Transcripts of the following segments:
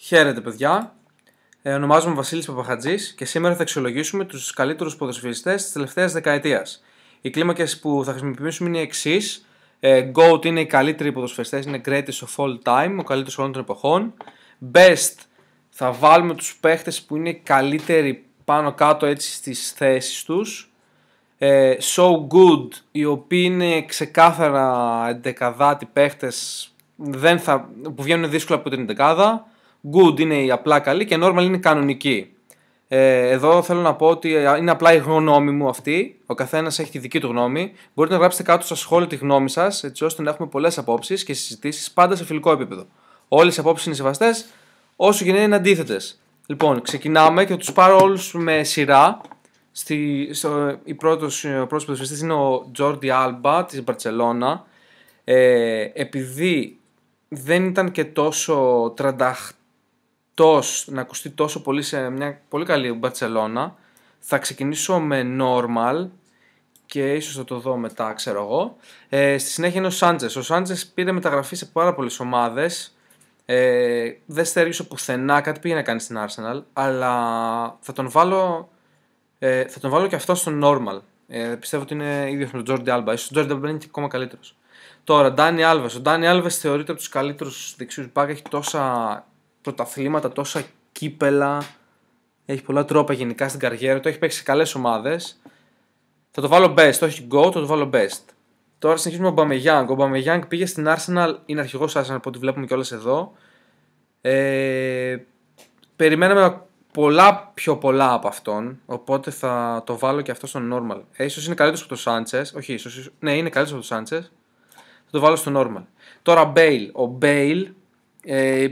Χαίρετε παιδιά, ονομάζομαι Βασίλης Παπαχατζής και σήμερα θα αξιολογήσουμε τους καλύτερους ποδοσφαιριστές της τελευταίας δεκαετίας. Οι κλίμακες που θα χρησιμοποιήσουμε είναι οι εξής. GOAT είναι οι καλύτεροι ποδοσφαιριστές, είναι greatest of all time, ο καλύτερος όλων των εποχών. Best θα βάλουμε τους παίχτες που είναι οι καλύτεροι πάνω κάτω έτσι στις θέσεις τους. So good, οι οποίοι είναι ξεκάθαρα εντεκαδάτοι παίχτες που βγαίνουν δύσκολα από την εντεκάδα. Good είναι η απλά καλή και normal είναι κανονική. Εδώ θέλω να πω ότι είναι απλά η γνώμη μου αυτή. Ο καθένας έχει τη δική του γνώμη. Μπορείτε να γράψετε κάτω στα σχόλια τη γνώμη σας, έτσι ώστε να έχουμε πολλές απόψεις και συζητήσεις πάντα σε φιλικό επίπεδο. Όλες οι απόψεις είναι σεβαστές, όσο και να είναι αντίθετες. Λοιπόν, ξεκινάμε και θα τους πάρω όλους με σειρά. Ο πρώτος ποδοσφαιριστής είναι ο Jordi Alba της Μπαρτσελώνα. Επειδή δεν ήταν και τόσο τρανταχτός να ακουστεί τόσο πολύ σε μια πολύ καλή Μπαρτσελώνα, θα ξεκινήσω με normal και ίσως θα το δω μετά, ξέρω εγώ. Στη συνέχεια είναι ο Σάντσες. Ο Σάντσες πήρε μεταγραφή σε πάρα πολλές ομάδες. Δεν στέργησε πουθενά, κάτι πήγε να κάνει στην Arsenal, αλλά θα τον βάλω και αυτό στο normal. Πιστεύω ότι είναι ίδιος με τον Jordi Alba. Ίσως ο Jordi Alba είναι και ακόμα καλύτερος. Τώρα, Dani Alves. Ο Dani Alves θεωρείται από τους καλύτερους δεξιούς μπακ. Έχει τόσα πρωταθλήματα, τόσα κύπελα. Έχει πολλά τρόπα γενικά στην καριέρα του. Έχει παίξει σε καλές ομάδες. Θα το βάλω best. Όχι go, θα το βάλω best. Τώρα συνεχίζουμε με ο Aubameyang. Ο Aubameyang πήγε στην Arsenal. Είναι αρχηγός Arsenal από ό,τι βλέπουμε κιόλας εδώ. Περιμέναμε πιο πολλά από αυτόν. Οπότε θα το βάλω και αυτό στο normal. Ίσως είναι καλύτερος από το Sanchez. Όχι, ίσως. Ναι, είναι καλύτερος από το Sanchez. Θα το βάλω στο normal. Τώρα Bale. Ο Bale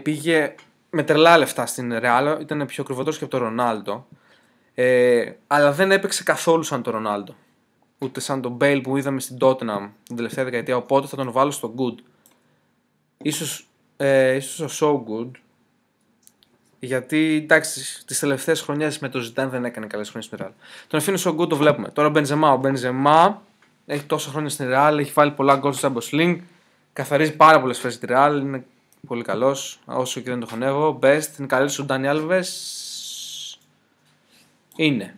πήγε με τρελά λεφτά στην Real. Ήταν πιο κρυβότερος και από τον Ρονάλντο. Αλλά δεν έπαιξε καθόλου σαν τον Ρονάλντο. Ούτε σαν τον Bale που είδαμε στην Tottenham την τελευταία δεκαετία. Οπότε θα τον βάλω στο good. Ίσως ο so good. Γιατί εντάξει, τις τελευταίες χρονιές με το Zidane δεν έκανε καλές χρονιές στην Real. Τον αφήνω so good, το βλέπουμε. Τώρα ο Benzema. Ο Benzema έχει τόσα χρόνια στην Real, έχει βάλει πολλά γκολ στο Champions League. Καθαρίζει πάρα πολλές φορές στη Real. Είναι πολύ καλός, όσο και δεν το χωνεύω. Best, είναι καλύτερος ο Dani Alves. Είναι.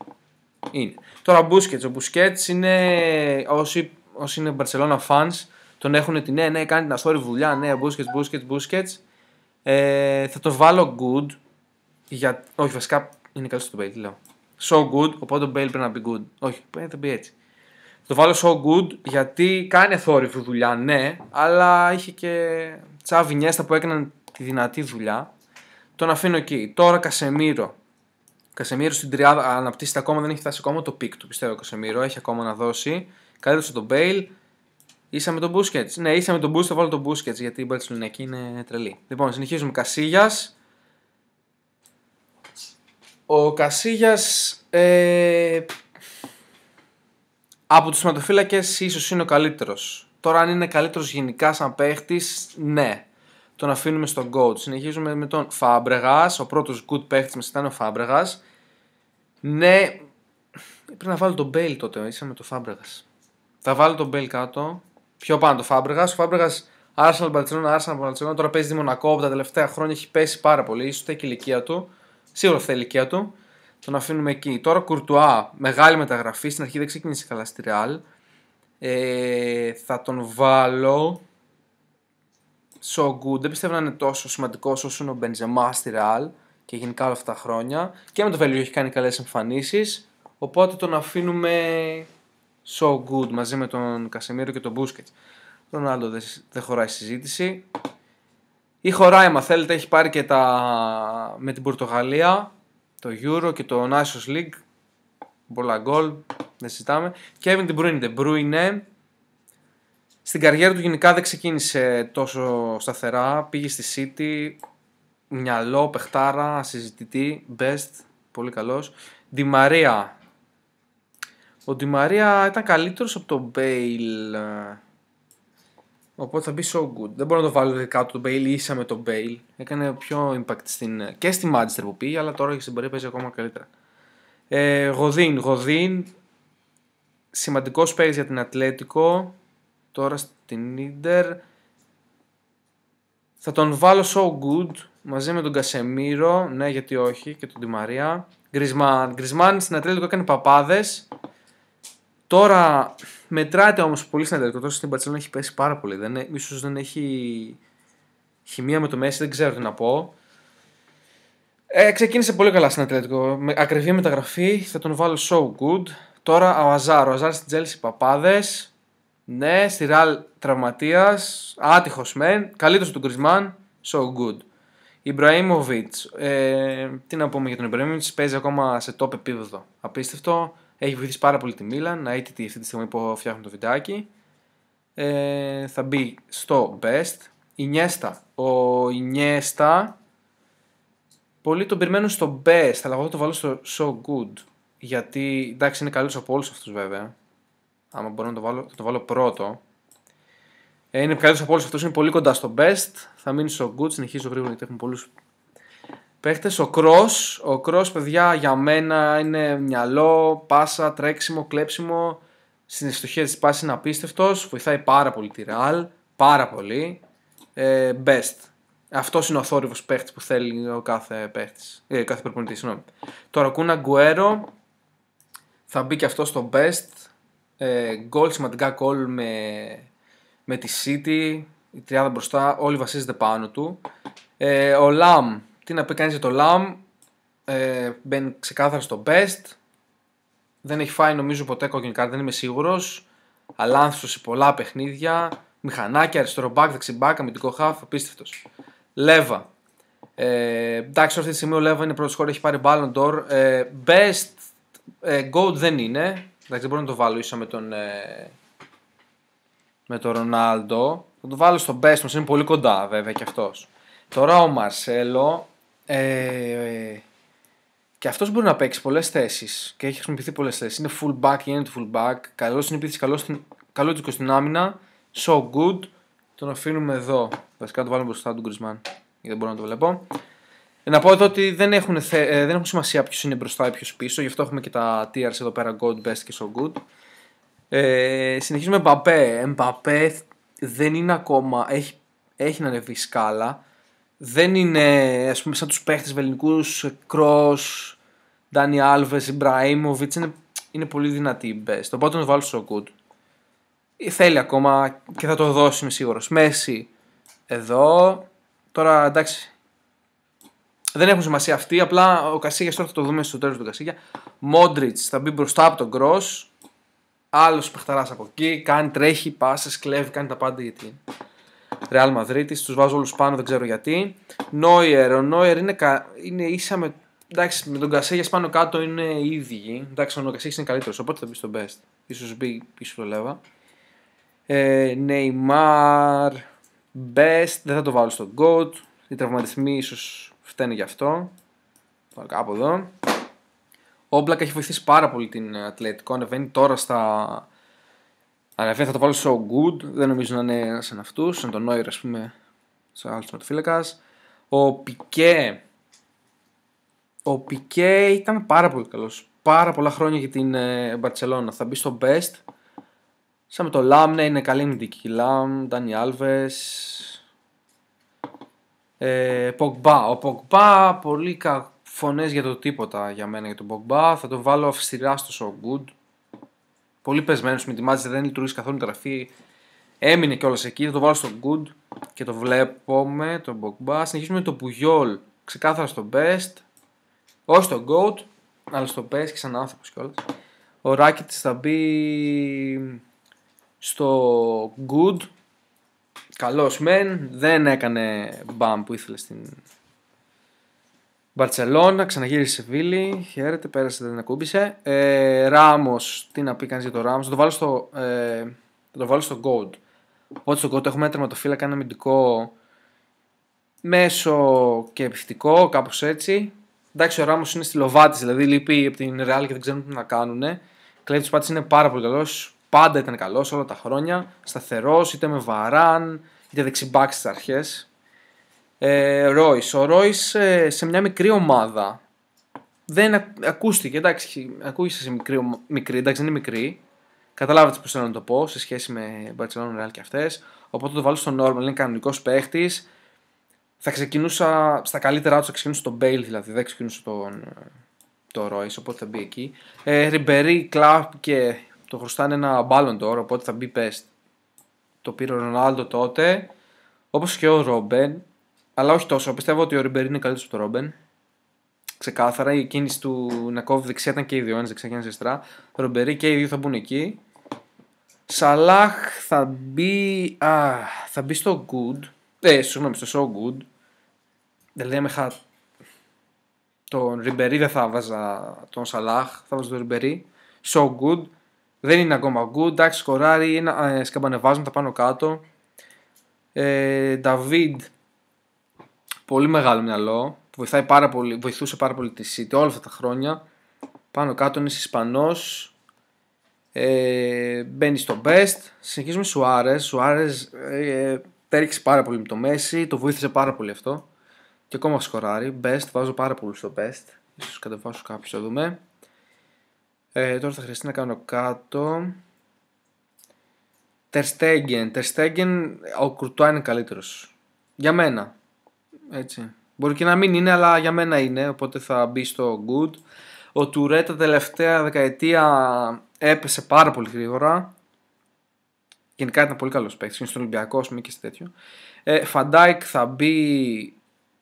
Τώρα ο Busquets. Ο Busquets είναι. Όσοι είναι Barcelona fans, τον έχουν τη ναι, κάνει την αστόρη δουλειά. Ναι, Busquets. Θα το βάλω good. Όχι, βασικά είναι καλό στο Bale, λέω. So good, οπότε το Bale πρέπει να πει good. Όχι, θα πει έτσι. Θα το βάλω so good γιατί κάνει αθόρυβη δουλειά, ναι, αλλά είχε και Xavi Iniesta που έκαναν τη δυνατή δουλειά. Τον αφήνω εκεί. Τώρα Κασεμίρο. Κασεμίρο στην τριάδα αναπτύσσεται ακόμα, δεν έχει φτάσει ακόμα το πικ του, πιστεύω. Κασεμίρο έχει ακόμα να δώσει. Καλύτερο τον Bale. Ίσα με τον Busquets. Ναι, ίσα με τον Busquets, θα βάλω τον Busquets γιατί η Μπαρτσελονιακή είναι τρελή. Λοιπόν, συνεχίζουμε. Κασίγιας. Ο Κασίγιας από τους σηματοφύλακες ίσως είναι ο καλύτερος. Τώρα αν είναι καλύτερος γενικά σαν παίχτης, ναι. Τον αφήνουμε στον GOAT. Συνεχίζουμε με τον Φάμπρεγας. Ο πρώτος good παίχτης μας ήταν ο Φάμπρεγας. Ναι, πρέπει να βάλω τον Bale τότε, ίσα με τον Φάμπρεγας. Θα βάλω τον Bale κάτω. Πιο πάνω το Φάμπρεγας. Ο Φάμπρεγας Arsenal, Barcelona. Τώρα παίζει τη Μονακό. Από τα τελευταία χρόνια έχει πέσει πάρα πολύ. Ίσως θα έχει η ηλικία του. Σίγουρα θα η ηλικία του. Τον αφήνουμε εκεί. Τώρα Κουρτουά. Μεγάλη μεταγραφή. Στην αρχή δεν ξεκίνησε καλά στη Real. Θα τον βάλω so good. Δεν πιστεύω να είναι τόσο σημαντικός όσο είναι ο Μπενζεμά στη Real και γενικά όλα αυτά τα χρόνια. Και με το Βέλγιο έχει κάνει καλές εμφανίσεις. Οπότε τον αφήνουμε so good μαζί με τον Κασεμίρο και τον Busquets. Τον άλλο δεν χωράει συζήτηση. Ή χωράει, μα θέλετε, έχει πάρει και με την Πορτογαλία το Euro και το Nations League. Πολλά γκολ, δεν συζητάμε. Kevin De Bruyne. Στην καριέρα του γενικά δεν ξεκίνησε τόσο σταθερά. Πήγε στη City, μυαλό, παιχτάρα, συζητητή, best, πολύ καλός. Di Maria. Ο Di Maria ήταν καλύτερος από τον Bale. Οπότε θα μπει so good. Δεν μπορώ να το βάλω κάτω τον Bale, ίσα με τον Bale. Έκανε πιο impact και στη Manchester που πήγε, αλλά τώρα στην πορεία παίζει ακόμα καλύτερα. Godin. Σημαντικός παίκτης για την Ατλέτικο. Τώρα στην Ίντερ. Θα τον βάλω so good μαζί με τον Κασεμίρο, ναι, γιατί όχι, και τον Ντι Μαρία. Γκρισμάν στην Ατλέτικο έκανε παπάδες. Τώρα μετράται όμως πολύ στην Ατλέτικο. Τόσο στην Μπαρτσελόνα έχει πέσει πάρα πολύ. Ίσως δεν έχει χημεία με το Μέση, δεν ξέρω τι να πω. Ξεκίνησε πολύ καλά στην Ατλέτικο. Με ακριβή μεταγραφή, θα τον βάλω so good. Τώρα ο Αζάρ στην Τζέλσι παπάδες. Ναι, στη Ραλ τραυματίας. Άτυχος μεν. Καλύτερος του Γκρισμάν. So good. Ιμπραήμοβιτς. Τι να πούμε για τον Ιμπραήμοβιτς. Παίζει ακόμα σε top επίπεδο. Απίστευτο. Έχει βοηθήσει πάρα πολύ τη Μίλαν. Να είτε αυτή τη στιγμή που φτιάχνουν το βιντεάκι. Θα μπει στο best. Ινιέστα. Ο Ινιέστα. Πολλοί τον περιμένουν στο best. Αλλά εγώ θα το βάλω στο so good. Γιατί εντάξει είναι καλός από όλους αυτούς βέβαια. Άμα μπορώ να το βάλω, θα το βάλω πρώτο. Είναι καλύτερος από όλους αυτούς, είναι πολύ κοντά στο best. Θα μείνει στο good, συνεχίζω γρήγορα γιατί έχουν πολλούς παίχτες. Ο Cross, παιδιά, για μένα είναι μυαλό, πάσα, τρέξιμο, κλέψιμο. Στην ευστοχία της πάσης είναι απίστευτος. Βοηθάει πάρα πολύ τη Real. Πάρα πολύ. Best. Αυτός είναι ο θόρυβος παίχτης που θέλει ο κάθε παίχτης. Κάθε προπονητής, συγγνώμη. Τώρα ο Kun Agüero θα μπει και αυτό στο best. Γκολ, σημαντικά γκολ με τη City. Η τριάδα μπροστά, όλοι βασίζεται πάνω του. Ο Λαμ, τι να πει κανείς για το Λαμ. Μπαίνει ξεκάθαρα στο best. Δεν έχει φάει νομίζω ποτέ κόκκινη κάρτα, δεν είμαι σίγουρος. Αλλά άνθρωπος σε πολλά παιχνίδια. Μηχανάκια, αριστερό μπακ, δεξιμπακ, αμυντικό χαφ, απίστευτος. Λέβα. Εντάξει, αυτή τη στιγμή ο Λέβα είναι πρώτος χώρο, έχει πάρει Ballon d'Or. Best GOAT δεν είναι. Εντάξει, δεν μπορώ να το βάλω ίσα με τον Ρονάλντο. Θα το βάλω στο best μας, είναι πολύ κοντά βέβαια και αυτός. Τώρα ο Μαρσέλο. Και αυτός μπορεί να παίξει πολλές θέσεις και έχει χρησιμοποιηθεί πολλές θέσεις. Είναι fullback, γίνεται fullback. Καλός στην επίθεση, καλό του στην άμυνα. So good. Τον αφήνουμε εδώ. Βασικά το βάλουμε μπροστά του Γκρισμάν. Γιατί δεν μπορώ να το βλέπω. Να πω εδώ ότι δεν έχουν σημασία ποιος είναι μπροστά ή ποιος πίσω. Γι' αυτό έχουμε και τα tiers εδώ πέρα. God, best και so good. Συνεχίζουμε Μπαπέ. Μπαπέ δεν είναι ακόμα. Έχει να ανεβεί σκάλα. Δεν είναι ας πούμε σαν τους παίχτες βεληνικούς. Κρός, Ντάνι Άλβες, Ιμπραήμοβιτς. Είναι πολύ δυνατή η best. Οπότε τον βάλω so good. Θέλει ακόμα και θα το δώσει, είμαι σίγουρος. Μέση εδώ. Τώρα εντάξει. Δεν έχουν σημασία αυτοί. Απλά ο Κασίγιας τώρα θα το δούμε στο τέλος του Κασίγια. Μόντριτς θα μπει μπροστά από τον Κρός. Άλλος παιχταράς από εκεί. Κάνει, τρέχει, πάσες, κλέβει, κάνει τα πάντα γιατί. Ρεάλ Μαδρίτης. Τους βάζω όλους πάνω, δεν ξέρω γιατί. Νόιερ. Ο Νόιερ είναι ίσα με. Εντάξει, με τον Κασίγια πάνω κάτω είναι οι ίδιοι. Εντάξει, ο Κασίγιας είναι καλύτερος. Οπότε θα μπει στο best. Ίσως μπει πίσω το Λέβα. Neymar, best, δεν θα το βάλω στο GOAT. Οι τραυματισμοί ίσως φταίνε γι' αυτό. Πάω κάπου εδώ. Ο Black έχει βοηθήσει πάρα πολύ την Ατλέτικο. Ανεβαίνει τώρα Ανεβαίνει, θα το βάλω so good. Δεν νομίζω να είναι σαν αυτούς. Σαν τον Νόιρ, ας πούμε. Σαν άλλος τερματοφύλακας. Ο Πικέ ήταν πάρα πολύ καλός. Πάρα πολλά χρόνια για την Μπαρτσελόνα. Θα μπει στο best. Σαν με το Λαμ, ναι, είναι καλή μυντική. Λαμ, Ντάνι Άλβες. Πογμπά. Ο Πογμπά, πολύ φωνές για το τίποτα για μένα για τον Πογμπά. Θα το βάλω αυστηρά στο so good. Πολύ πεσμένος με τη μάτια, δεν λειτουργήσει καθόλου η γραφή. Έμεινε κιόλας εκεί, θα το βάλω στο good. Και το βλέπουμε, τον Πογμπά. Συνεχίζουμε με το Πουγιόλ. Ξεκάθαρα στο best. Όχι στο goat, αλλά στο best και σαν άνθρωπος κιόλας. Ο Ράκιτς θα μπει στο good. Καλός μεν, δεν έκανε μπαμ που ήθελε στην Μπαρτσελόνα, ξαναγύρισε σε Σεβίλη, χαίρεται, πέρασε, δεν ακούμπησε. Ράμος, τι να πει κανείς για το Ράμος, θα το βάλω στο gold. Οπότε στο gold έχουμε ένα τερματοφύλακα, ένα αμυντικό μέσο και επιθετικό, κάπως έτσι. Εντάξει, ο Ράμος είναι στη Λοβάτης, δηλαδή λείπει από την Real και δεν ξέρουν τι να κάνουν. Κλέβει τους πάτης είναι πάρα πολύ καλός. Πάντα ήταν καλός όλα τα χρόνια. Σταθερός, είτε με Βαράν, είτε δεξιμπάκ στις αρχές. Ρόις. Ο Ρόις σε μια μικρή ομάδα δεν ακούστηκε. Εντάξει, ακούγησε σε μικρή, εντάξει, δεν είναι μικρή. Καταλάβατε πώς θέλω να το πω σε σχέση με Barcelona, Real και αυτές. Οπότε το βάλω στο normal, είναι κανονικός παίχτης. θα ξεκινούσα στα καλύτερά του, θα ξεκινούσα τον Bale δηλαδή, δεν ξεκινούσα το Royce, οπότε θα μπει εκεί. Ριμπερί, Κλαπ και το χρωστάνε ένα Ballon d'Or, οπότε θα μπει best. Το πήρε ο Ρονάλντο τότε, όπως και ο Ρόμπεν, αλλά όχι τόσο. Πιστεύω ότι ο Ριμπερί είναι καλύτερος από τον Ρόμπεν. Ξεκάθαρα η κίνηση του να κόβει δεξιά ήταν και οι δύο, ένας δεξιά και ένας αριστερά. Ο Ριμπερί και οι δύο θα μπουν εκεί. Σαλάχ θα μπει στο good. Στο so good. Δηλαδή τον Ριμπερί δεν θα βάζα τον Σαλάχ, θα βάζα τον Ριμπερί. So good. Δεν είναι ακόμα good. Εντάξει, σκοράρει, σκαμπανεβάζουν πάνω κάτω. Νταβίντ, πολύ μεγάλο μυαλό. Βοηθούσε πάρα πολύ τη City όλα αυτά τα χρόνια. Πάνω κάτω είναι Ισπανός. Μπαίνει στο best. Συνεχίζουμε Σουάρες. Σουάρες πέριξε πάρα πολύ με το Μέση. Το βοήθησε πάρα πολύ αυτό. Και ακόμα σκοράρει. Best, βάζω πάρα πολύ στο best. Ίσως κατεβάσω κάποιος, θα δούμε. Τώρα θα χρειαστεί να κάνω κάτω. Ter Stegen, ο Κουρτουά είναι καλύτερος. Για μένα. Έτσι. Μπορεί και να μην είναι, αλλά για μένα είναι. Οπότε θα μπει στο good. Ο Τουρέ τα τελευταία δεκαετία έπεσε πάρα πολύ γρήγορα. Γενικά ήταν πολύ καλός παίκτης. Είναι στον Ολυμπιακό, πούμε, και σε τέτοιο. Φαντάικ θα μπει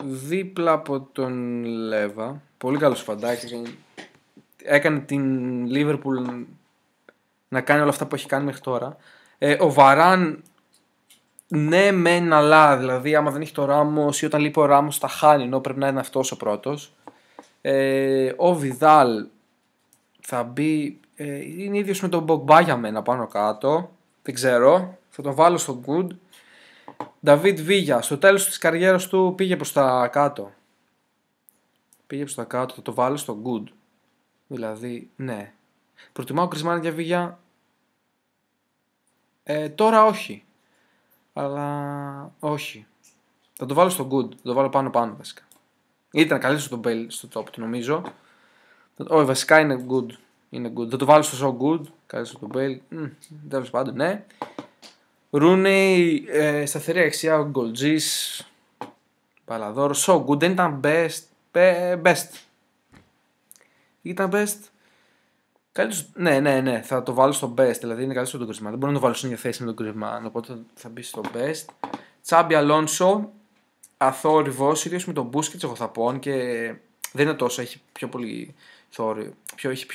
δίπλα από τον Λέβα. Πολύ καλός Φαντάικ. Έκανε την Liverpool να κάνει όλα αυτά που έχει κάνει μέχρι τώρα. Ο Βαράν, ναι μεν, αλλά δηλαδή άμα δεν έχει το Ράμος ή όταν λείπει ο Ράμος τα χάνει, ενώ πρέπει να είναι αυτός ο πρώτος. Ο Βιδάλ θα μπει, είναι ίδιος με τον Μπογκμπά για μένα πάνω κάτω, δεν ξέρω, θα τον βάλω στο good. Νταβίτ Βίγια, στο τέλος της καριέρας του πήγε προς τα κάτω, θα το βάλω στο good, δηλαδή ναι. Προτιμάω Κρισμάν για Βίγια, τώρα όχι, αλλά όχι, θα το βάλω στο good, θα το βάλω πάνω βασικά. Ήταν καλύτερο στον Bale στο top του νομίζω. Όχι, βασικά είναι good. Θα το βάλω στο so good. Καλύτερο στον Bale. Τέλος πάντων, ναι. Rooney, σταθερή αξία, ο Γκολτζής. Παλαδόρο, so good. Δεν ήταν best. Best. Ήταν best. Καλύτερος, ναι. Θα το βάλω στο best. Δηλαδή είναι καλύτερο τον Κρισμάν. Δεν μπορώ να το βάλω στην ίδια θέση με τον Κρισμάν. Οπότε θα μπει στο best. Τσάμπι Αλόνσο. Αθόρυβος, ίδιος με τον Busquets εγώ θα πω, και δεν είναι τόσο, έχει πιο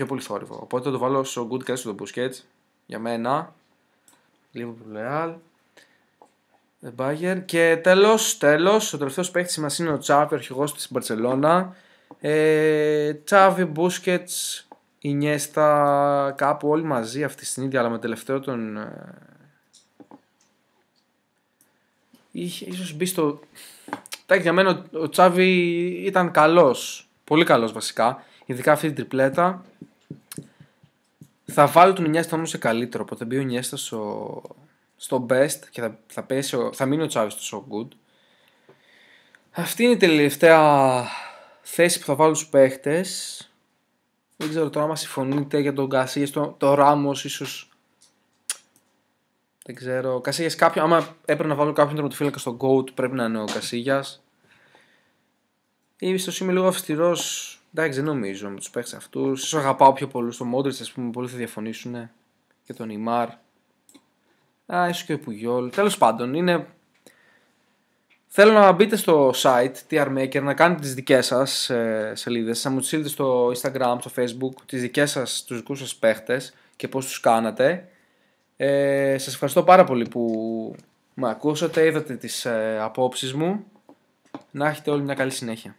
πολύ θόρυβο. Οπότε θα το βάλω στο good και στο Busquets, για μένα. Λίγο Real. Bayern. Και τέλος, ο τελευταίος παίκτης μας είναι ο Τσάβι, αρχηγός της Μπαρτσελώνα. Τσάβι, Busquets, Ινιέστα, κάπου όλοι μαζί αυτή στην ίδια, αλλά με τελευταίο τον... ίσως μπει στο... Για μένα ο Τσάβι ήταν καλός, πολύ καλός βασικά, ειδικά αυτή την τριπλέτα. Θα βάλω τον Ινιέστα όμως σε καλύτερο, οπότε μπει ο Ινιέστα στο best και θα μείνει ο Τσάβι στο so good. Αυτή είναι η τελευταία θέση που θα βάλω στους παίχτες. Δεν ξέρω τώρα άμα συμφωνείτε για τον Κασίγιας, το Ράμος ίσως. Δεν ξέρω. Κασίγιας κάποιον, άμα έπρεπε να βάλω κάποιον τερματοφύλακα στο GOAT, πρέπει να είναι ο Κασίγιας. Ίσως είμαι λίγο αυστηρός. Εντάξει, δεν νομίζω με τους παίκτες αυτούς. Ίσως αγαπάω πιο πολύ. Στο Modric, ας πούμε, πολλοί θα διαφωνήσουν. Και τον Neymar. Ίσως και ο Puyol. Τέλος πάντων, είναι... Θέλω να μπείτε στο site TRMaker, να κάνετε τις δικές σας σελίδες. Να μου τις στείλετε στο Instagram, στο Facebook, τις δικές σας, τους δικούς σας παίχτες και πώς τους κάνατε. Σας ευχαριστώ πάρα πολύ που με ακούσατε, είδατε τις απόψεις μου. Να έχετε όλοι μια καλή συνέχεια.